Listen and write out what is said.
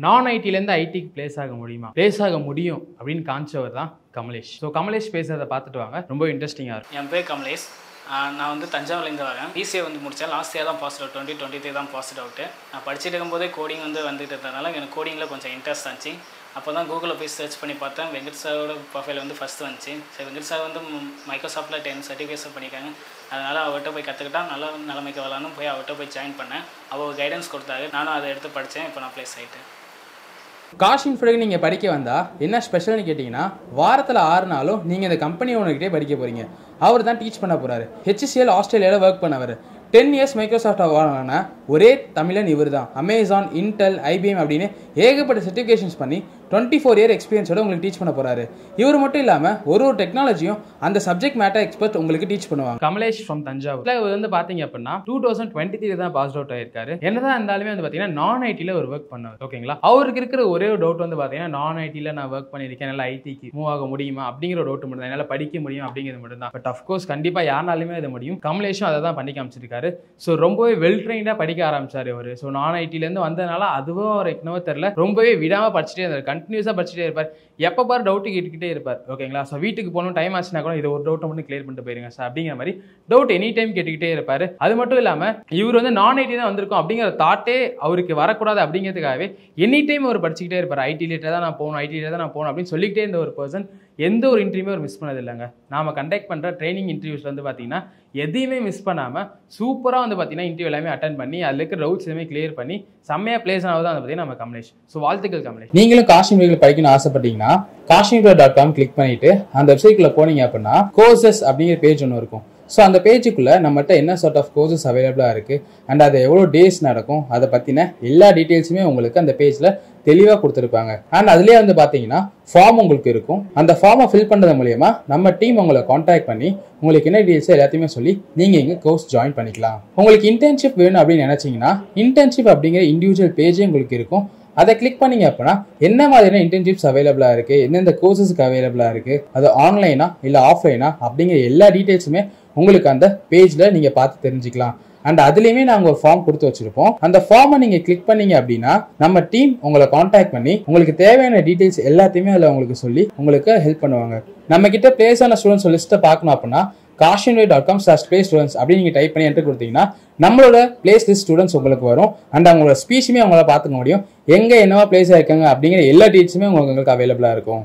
நான் ஐடிலேருந்து ஐடிக்கு பிளேஸ் ஆக முடியுமா? பிளேஸ் ஆக முடியும் அப்படின்னு காமிச்சவர் தான் கமலேஷ். ஸோ கமலேஷ் பேசுறதை பார்த்துட்டு வாங்க, ரொம்ப இன்ட்ரெஸ்டிங்காக இருக்கும். என் பேர் கமலேஷ். நான் வந்து தஞ்சாவூர்லேருந்து வரேன். பிசிஏ வந்து முடித்தேன். லாஸ்ட் இயர் தான் பாஸ்ட் அவுட், 2023 தான் பாஸ்ட் அவுட்டு. நான் படிச்சுட்டு இருக்கும்போதே கோடிங் வந்து வந்துட்டு இருந்ததுனால எனக்கு கோடிங்கில் கொஞ்சம் இன்ட்ரெஸ்ட் ஆச்சு. அப்போ தான் கூகுளில் போய் சர்ச் பண்ணி பார்த்தேன். வெங்கட் சாரோட ப்ரொஃபைல் வந்து ஃபஸ்ட்டு வந்துச்சு. சரி, வெங்கட் சார் வந்து மைக்ரோசாஃப்ட்டில் 10 சர்டிஃபிகேட்ஸ் பண்ணியிருக்காங்க. அதனால் அவர்கிட்ட போய் கற்றுக்கிட்டா நல்லா நிலைமைக்கு வரலான்னு போய் அவர்கிட்ட போய் ஜாயின் பண்ணேன். அவர் கைடன்ஸ் கொடுத்தாரு. நானும் அதை எடுத்து படித்தேன். இப்போ நான் ப்ளேஸ் ஆகிட்டேன். காஷின்ஃபோர்டுக்கு நீங்கள் படிக்க வந்தால் என்ன ஸ்பெஷல்னு கேட்டிங்கன்னா, வாரத்தில் 6 நாளும் நீங்கள் இந்த கம்பெனி ஓனர்கிட்டே படிக்க போகிறீங்க. அவர் தான் டீச் பண்ண போகிறாரு. HCL ஆஸ்திரேலியாவில் ஒர்க் பண்ணவர். 10 இயர்ஸ் மைக்ரோசாஃப்ட் வாங்கின ஒரே தமிழன் இவர் தான். அமேசான், இன்டெல், IBM அப்படின்னு ஏகப்பட்ட சர்டிஃபிகேஷன்ஸ் பண்ணி 24 இயர் எக்ஸ்பீரியன்ஸோட உங்களுக்கு டீச் பண்ண போகிறாரு. இவர் மட்டும் இல்லாமல் ஒரு டெக்னாலஜியும் அந்த சப்ஜெக்ட் மேட்டர் எக்ஸ்பர்ட் உங்களுக்கு டீச் பண்ணுவாங்க. கமலேஷ் ஃப்ரம் தஞ்சாவூர். இவர் வந்து பார்த்தீங்க அப்படின்னா 2023 தான் பாஸ் அவுட் ஆயிருக்காரு. என்னதான் இருந்தாலுமே வந்து பார்த்தீங்கன்னா நான் ஐடியில் ஒரு ஒர்க் பண்ணவர். ஓகேங்களா, அவருக்கு இருக்கிற ஒரே ஒரு டவுட் வந்து பார்த்தீங்கன்னா, நான் ஐடியில் நான் ஒர்க் பண்ணியிருக்கேன், என்னால் ஐடிக்கு மூவ் ஆக முடியுமா அப்படிங்கிற ஒரு டவுட் மட்டும் தான். என்னால் படிக்க முடியும் அப்படிங்கிறது மட்டும் தான். பட் அஃப்கோர்ஸ் கண்டிப்பாக யாருனாலுமே அது முடியும். கமலேஷும் அதை தான் பண்ணி காமிச்சிருக்காரு. ஸோ ரொம்பவே வெல் ட்ரெயின்டாக படிக்க ஆரம்பிச்சார் அவர். ஸோ நான் ஐடிலேருந்து வந்ததுனால அதுவும் அவர் என்னவோ தெரியல, ரொம்பவே விடாமல் படிச்சுட்டே இருந்தார். கண்டினியூஸாக படிச்சுட்டே இருப்பார். எப்போ பாரு டவுட்டு கேட்டுக்கிட்டே இருப்பார். ஓகேங்களா, ஸோ வீட்டுக்கு போகணும் டைம் ஆச்சுன்னா கூட இது ஒரு டவுட்டை மட்டும் கிளியர் பண்ணிட்டு போயிருங்க சார் அப்படிங்கிற மாதிரி டவுட் எனி டைம் கேட்டுக்கிட்டே இருப்பார். அது மட்டும் இல்லாமல் இவர் வந்து நான் ஐடி தான் வந்திருக்கும் அப்படிங்கிற தாட்டே அவருக்கு வரக்கூடாது அப்படிங்கிறதுக்காகவே எனி டைம் அவர் படிச்சுக்கிட்டே இருப்பார். ஐடி ரிலேட்டடாக தான் நான் போகணும், ஐடி ரிலேட்டடாக தான் நான் போகணும் அப்படின்னு சொல்லிக்கிட்டே இருந்த ஒரு பர்சன் எந்த ஒரு இன்டர்வியூமே அவர் மிஸ் பண்ணது இல்லைங்க. நாம கண்டக்ட் பண்ணுற ட்ரைனிங் இன்டர்வியூஸ்ல வந்து பார்த்தீங்கன்னா எதையுமே மிஸ் பண்ணாமல் சூப்பராக வந்து பார்த்தீங்கன்னா இன்டர்வியூ எல்லாமே அட்டன் பண்ணி அதில் இருக்கிற டவுட்ஸ் எல்லாமே கிளியர் பண்ணி செம்மையாக பிளேஸ் ஆனது தான் வந்து பார்த்தீங்கன்னா நம்ம கமலேஷ். ஸோ வாழ்த்துக்கள் கமலேஷ். நீங்களும் காஷின்ஃபோர்டில் படிக்கணும்னு ஆசைப்பட்டீங்கன்னா kashinfo.com கிளிக் பண்ணிட்டு அந்த வெப்சைட்குள்ளே போனீங்க அப்படின்னா கோர்சஸ் அப்படிங்கிற பேஜ் ஒன்று இருக்கும். ஸோ அந்த பேஜுக்குள்ளே நம்மகிட்ட என்ன சார்ட் ஆஃப் கோர்சஸ் அவைலபிளாக இருக்குது அண்ட் அது எவ்வளோ டேஸ் நடக்கும் அதை பற்றின எல்லா டீட்டெயில்ஸுமே உங்களுக்கு அந்த பேஜில் தெளிவாக கொடுத்துருப்பாங்க. அண்ட் அதுலேயே வந்து பார்த்தீங்கன்னா ஃபார்ம் உங்களுக்கு இருக்கும். அந்த ஃபார்மை ஃபில் பண்ணுறது மூலயமா நம்ம டீம் உங்களை காண்டாக்ட் பண்ணி உங்களுக்கு என்ன டீட்டெயில்ஸோ எல்லாத்தையுமே சொல்லி நீங்கள் இங்கே கோர்ஸ் ஜாயின் பண்ணிக்கலாம். உங்களுக்கு இன்டர்ன்ஷிப் வேணும் அப்படின்னு நினச்சிங்கன்னா இன்டர்ன்ஷிப் அப்படிங்கிற இண்டிவிஜுவல் பேஜே உங்களுக்கு இருக்கும். அதை கிளிக் பண்ணீங்க அப்படின்னா என்ன மாதிரியான இன்டர்ன்ஷிப்ஸ் அவைலபிளாக இருக்குது, எந்தெந்த கோர்சஸ்க்கு அவைலபிளாக இருக்குது, அது ஆன்லைனா இல்லை ஆஃப்லைனா அப்படிங்கிற எல்லா டீட்டெயில்ஸுமே உங்களுக்கு அந்த பேஜில் நீங்கள் பார்த்து தெரிஞ்சுக்கலாம். அண்ட் அதுலேயுமே நாங்கள் ஒரு ஃபார்ம் கொடுத்து வச்சிருப்போம். அந்த ஃபார்மை நீங்கள் கிளிக் பண்ணீங்க அப்படின்னா நம்ம டீம் உங்களை காண்டாக்ட் பண்ணி உங்களுக்கு தேவையான டீட்டெயில்ஸ் எல்லாத்தையுமே அதில் உங்களுக்கு சொல்லி உங்களுக்கு ஹெல்ப் பண்ணுவாங்க. நம்ம கிட்ட பிளேஸ் ஆன ஸ்டூடெண்ட்ஸ் லிஸ்ட்டை பார்க்கணும் அப்படின்னா kashinfo.com/playstudents அப்படின்னு நீங்கள் டைப் பண்ணி என்ட்ரு கொடுத்தீங்கன்னா நம்மளோட பிளேஸ் லிஸ்ட் ஸ்டூடெண்ட்ஸ் உங்களுக்கு வரும். அண்ட் அவங்களோட ஸ்பீச்சுமே அவங்களால பார்த்துக்க முடியும். எங்கே என்னவா பிளேஸ் ஆயிருக்காங்க அப்படிங்கிற எல்லா டீட்டெயில்ஸுமே உங்களுக்கு அவைலபிளாக இருக்கும்.